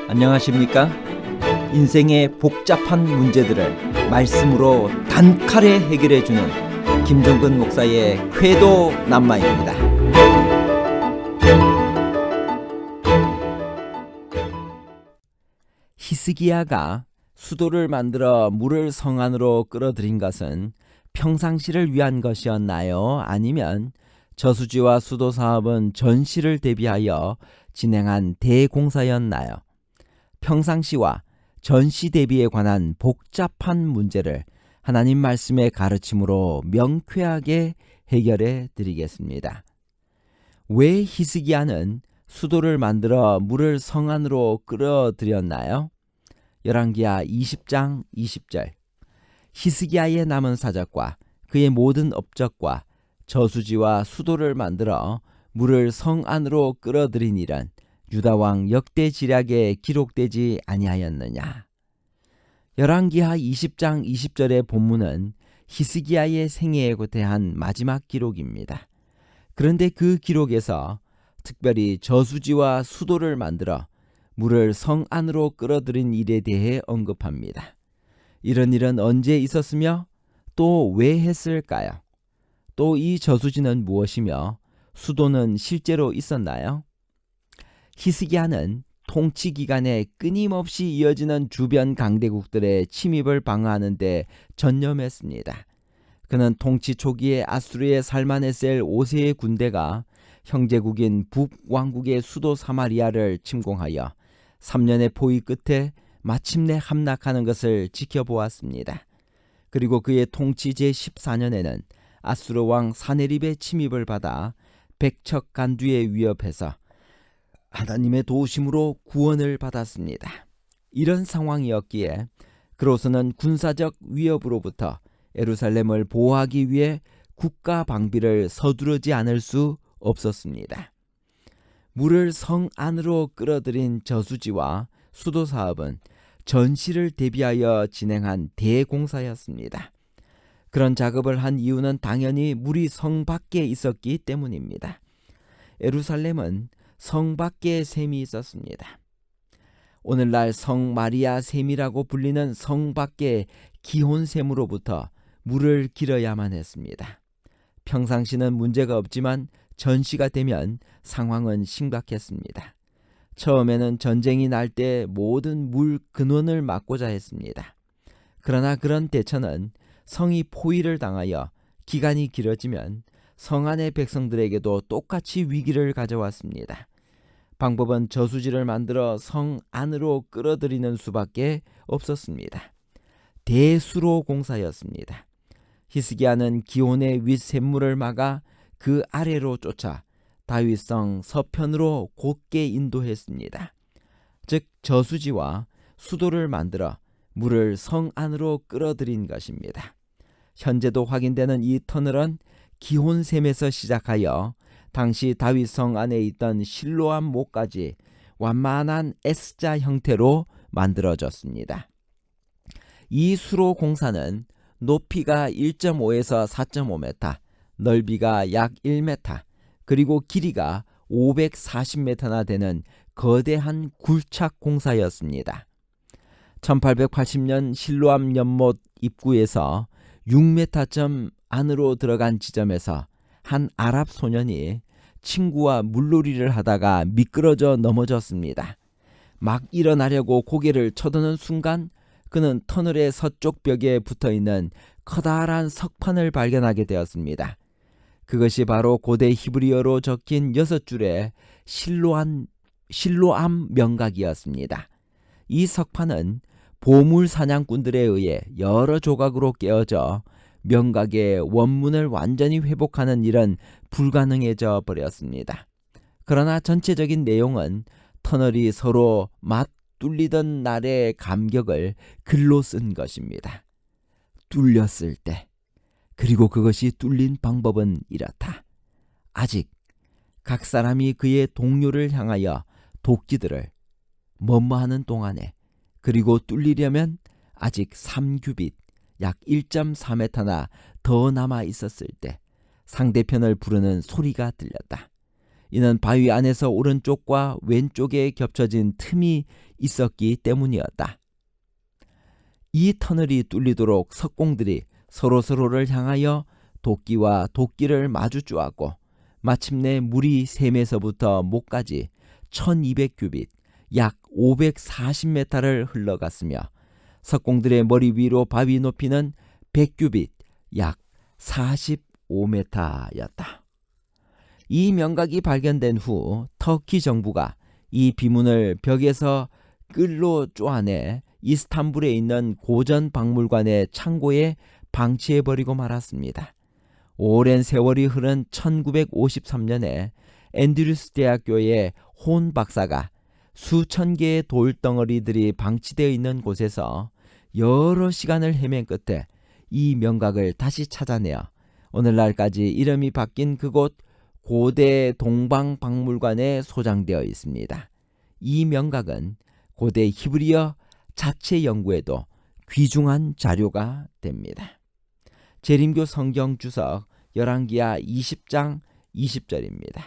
안녕하십니까? 인생의 복잡한 문제들을 말씀으로 단칼에 해결해주는 김종근 목사의 쾌도 남마입니다. 히스기야가 수도를 만들어 물을 성 안으로 끌어들인 것은 평상시를 위한 것이었나요? 아니면 저수지와 수도 사업은 전시를 대비하여 진행한 대공사였나요? 평상시와 전시 대비에 관한 복잡한 문제를 하나님 말씀의 가르침으로 명쾌하게 해결해 드리겠습니다. 왜 히스기야는 수도를 만들어 물을 성 안으로 끌어들였나요? 열왕기하 20장 20절. 히스기야의 남은 사적과 그의 모든 업적과 저수지와 수도를 만들어 물을 성 안으로 끌어들인 일은 유다왕 역대지략에 기록되지 아니하였느냐. 열왕기하 20장 20절의 본문은 히스기야의 생애에 대한 마지막 기록입니다. 그런데 그 기록에서 특별히 저수지와 수도를 만들어 물을 성 안으로 끌어들인 일에 대해 언급합니다. 이런 일은 언제 있었으며 또 왜 했을까요? 또 이 저수지는 무엇이며 수도는 실제로 있었나요? 히스기야는 통치 기간에 끊임없이 이어지는 주변 강대국들의 침입을 방어하는 데 전념했습니다. 그는 통치 초기에 아수르의 살마네셀 5세의 군대가 형제국인 북왕국의 수도 사마리아를 침공하여 3년의 포위 끝에 마침내 함락하는 것을 지켜보았습니다. 그리고 그의 통치 제14년에는 아수르 왕 사네립의 침입을 받아 백척 간두에 위협해서 하나님의 도우심으로 구원을 받았습니다. 이런 상황이었기에 그로서는 군사적 위협으로부터 예루살렘을 보호하기 위해 국가 방비를 서두르지 않을 수 없었습니다. 물을 성 안으로 끌어들인 저수지와 수도 사업은 전시를 대비하여 진행한 대공사였습니다. 그런 작업을 한 이유는 당연히 물이 성 밖에 있었기 때문입니다. 예루살렘은 성 밖에 샘이 있었습니다. 오늘날 성 마리아 샘이라고 불리는 성 밖의 기혼샘으로부터 물을 길어야만 했습니다. 평상시는 문제가 없지만 전시가 되면 상황은 심각했습니다. 처음에는 전쟁이 날 때 모든 물 근원을 막고자 했습니다. 그러나 그런 대처는 성이 포위를 당하여 기간이 길어지면 성 안의 백성들에게도 똑같이 위기를 가져왔습니다. 방법은 저수지를 만들어 성 안으로 끌어들이는 수밖에 없었습니다. 대수로 공사였습니다. 히스기야는 기온의 윗샘물을 막아 그 아래로 쫓아 다윗성 서편으로 곧게 인도했습니다. 즉 저수지와 수도를 만들어 물을 성 안으로 끌어들인 것입니다. 현재도 확인되는 이 터널은 기혼샘에서 시작하여 당시 다윗성 안에 있던 실로암 목까지 완만한 S자 형태로 만들어졌습니다. 이 수로 공사는 높이가 1.5에서 4.5m, 넓이가 약 1m, 그리고 길이가 540m나 되는 거대한 굴착 공사였습니다. 1880년 실로암 연못 입구에서 6m쯤 안으로 들어간 지점에서 한 아랍 소년이 친구와 물놀이를 하다가 미끄러져 넘어졌습니다. 막 일어나려고 고개를 쳐드는 순간 그는 터널의 서쪽 벽에 붙어있는 커다란 석판을 발견하게 되었습니다. 그것이 바로 고대 히브리어로 적힌 6줄의 실로암 명각이었습니다. 이 석판은 보물 사냥꾼들에 의해 여러 조각으로 깨어져 명각의 원문을 완전히 회복하는 일은 불가능해져 버렸습니다. 그러나 전체적인 내용은 터널이 서로 맞뚫리던 날의 감격을 글로 쓴 것입니다. 뚫렸을 때, 그리고 그것이 뚫린 방법은 이렇다. 아직 각 사람이 그의 동료를 향하여 도끼들을 머무하는 동안에, 그리고 뚫리려면 아직 3규빗, 약 1.4m나 더 남아 있었을 때 상대편을 부르는 소리가 들렸다. 이는 바위 안에서 오른쪽과 왼쪽에 겹쳐진 틈이 있었기 때문이었다. 이 터널이 뚫리도록 석공들이 서로서로를 향하여 도끼와 도끼를 마주 쪼았고 마침내 물이 샘에서부터 목까지 1200규빗 약 540m를 흘러갔으며 석공들의 머리 위로 바위 높이는 100규빗 약 45m였다. 이 명각이 발견된 후 터키 정부가 이 비문을 벽에서 끌로 쪼아내 이스탄불에 있는 고전 박물관의 창고에 방치해버리고 말았습니다. 오랜 세월이 흐른 1953년에 앤드류스 대학교의 혼 박사가 수천 개의 돌덩어리들이 방치되어 있는 곳에서 여러 시간을 헤맨 끝에 이 명각을 다시 찾아내어 오늘날까지 이름이 바뀐 그곳 고대 동방박물관에 소장되어 있습니다. 이 명각은 고대 히브리어 자체 연구에도 귀중한 자료가 됩니다. 재림교 성경 주석 열왕기하 20장 20절입니다.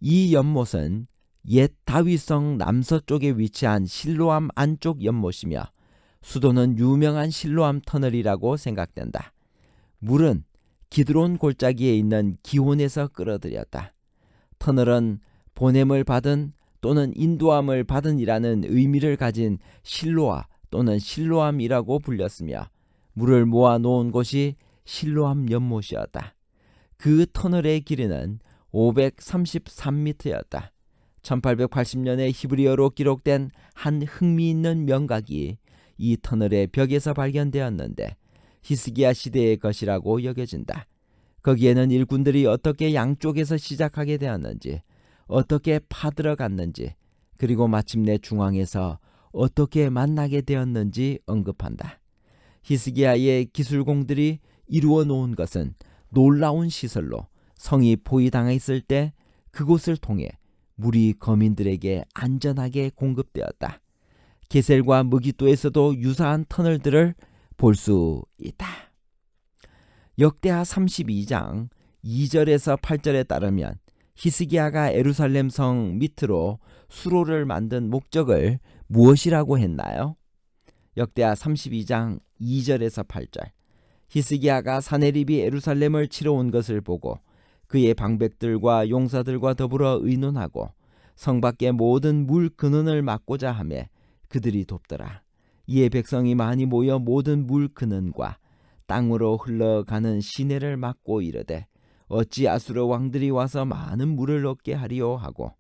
이 연못은 옛 다윗성 남서쪽에 위치한 실로암 안쪽 연못이며 수도는 유명한 실로암 터널이라고 생각된다. 물은 기드론 골짜기에 있는 기혼에서 끌어들였다. 터널은 보냄을 받은 또는 인도함을 받은이라는 의미를 가진 실로아 또는 실로암이라고 불렸으며 물을 모아 놓은 곳이 실로암 연못이었다. 그 터널의 길이는 533m였다. 1880년에 히브리어로 기록된 한 흥미있는 명각이 이 터널의 벽에서 발견되었는데 히스기야 시대의 것이라고 여겨진다. 거기에는 일꾼들이 어떻게 양쪽에서 시작하게 되었는지, 어떻게 파들어갔는지, 그리고 마침내 중앙에서 어떻게 만나게 되었는지 언급한다. 히스기야의 기술공들이 이루어 놓은 것은 놀라운 시설로 성이 포위당했을 때 그곳을 통해 물이 거민들에게 안전하게 공급되었다. 게셀과 무기또에서도 유사한 터널들을 볼 수 있다. 역대하 32장 2절에서 8절에 따르면 히스기야가 예루살렘 성 밑으로 수로를 만든 목적을 무엇이라고 했나요? 역대하 32장 2절에서 8절. 히스기야가 사네립이 예루살렘을 치러 온 것을 보고 그의 방백들과 용사들과 더불어 의논하고 성 밖의 모든 물 근원을 막고자 하매 그들이 돕더라. 이에 백성이 많이 모여 모든 물 근원과 땅으로 흘러가는 시내를 막고 이르되 어찌 아수르 왕들이 와서 많은 물을 얻게 하리요 하고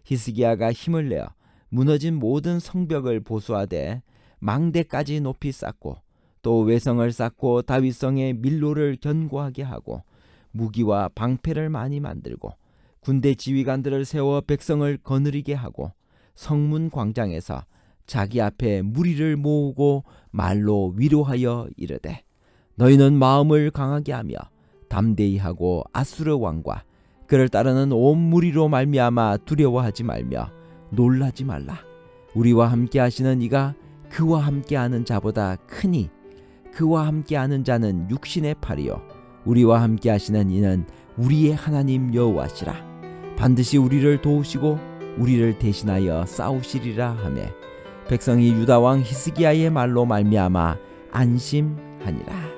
히스기야가 힘을 내어 무너진 모든 성벽을 보수하되 망대까지 높이 쌓고 또 외성을 쌓고 다윗성의 밀로를 견고하게 하고 무기와 방패를 많이 만들고 군대 지휘관들을 세워 백성을 거느리게 하고 성문 광장에서 자기 앞에 무리를 모으고 말로 위로하여 이르되 너희는 마음을 강하게 하며 담대히 하고 아수르 왕과 그를 따르는 온 무리로 말미암아 두려워하지 말며 놀라지 말라. 우리와 함께 하시는 이가 그와 함께하는 자보다 크니 그와 함께하는 자는 육신의 팔이요 우리와 함께 하시는 이는 우리의 하나님 여호와시라. 반드시 우리를 도우시고 우리를 대신하여 싸우시리라 하며 백성이 유다 왕 히스기야의 말로 말미암아 안심하니라.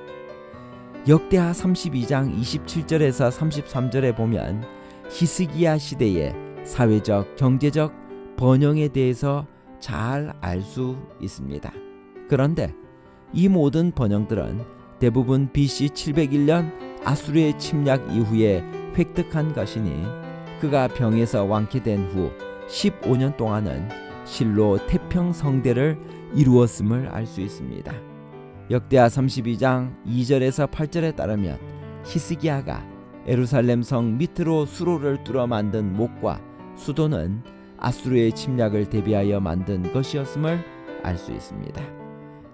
역대하 32장 27절에서 33절에 보면 히스기야 시대의 사회적 경제적 번영에 대해서 잘 알 수 있습니다. 그런데 이 모든 번영들은 대부분 BC 701년 아수르의 침략 이후에 획득한 것이니 그가 병에서 완쾌된 후 15년 동안은 실로 태평 성대를 이루었음을 알 수 있습니다. 역대하 32장 2절에서 8절에 따르면 히스기야가 예루살렘 성 밑으로 수로를 뚫어 만든 목과 수도는 아수르의 침략을 대비하여 만든 것이었음을 알 수 있습니다.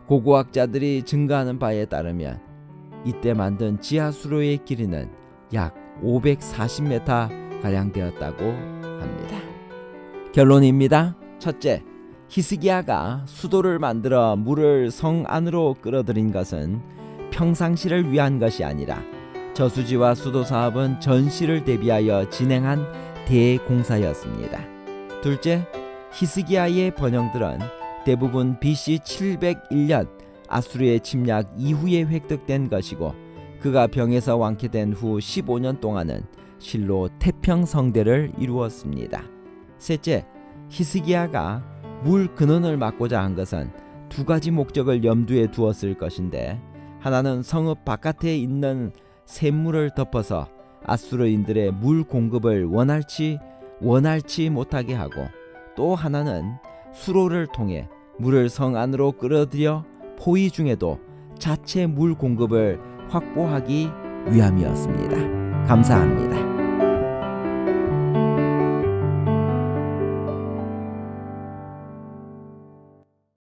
고고학자들이 증거하는 바에 따르면 이때 만든 지하수로의 길이는 약 540m 가량 되었다고 합니다. 결론입니다. 첫째, 히스기야가 수도를 만들어 물을 성 안으로 끌어들인 것은 평상시를 위한 것이 아니라 저수지와 수도 사업은 전시를 대비하여 진행한 대공사였습니다. 둘째, 히스기야의 번영들은 대부분 BC 701년 아수르의 침략 이후에 획득된 것이고, 그가 병에서 완쾌된 후 15년 동안은 실로 태평성대를 이루었습니다. 셋째, 히스기야가 물 근원을 막고자 한 것은 두 가지 목적을 염두에 두었을 것인데, 하나는 성읍 바깥에 있는 샘물을 덮어서 아수르인들의 물 공급을 원활치 못하게 하고, 또 하나는 수로를 통해 물을 성 안으로 끌어들여 포위 중에도 자체 물 공급을 확보하기 위함이었습니다. 감사합니다.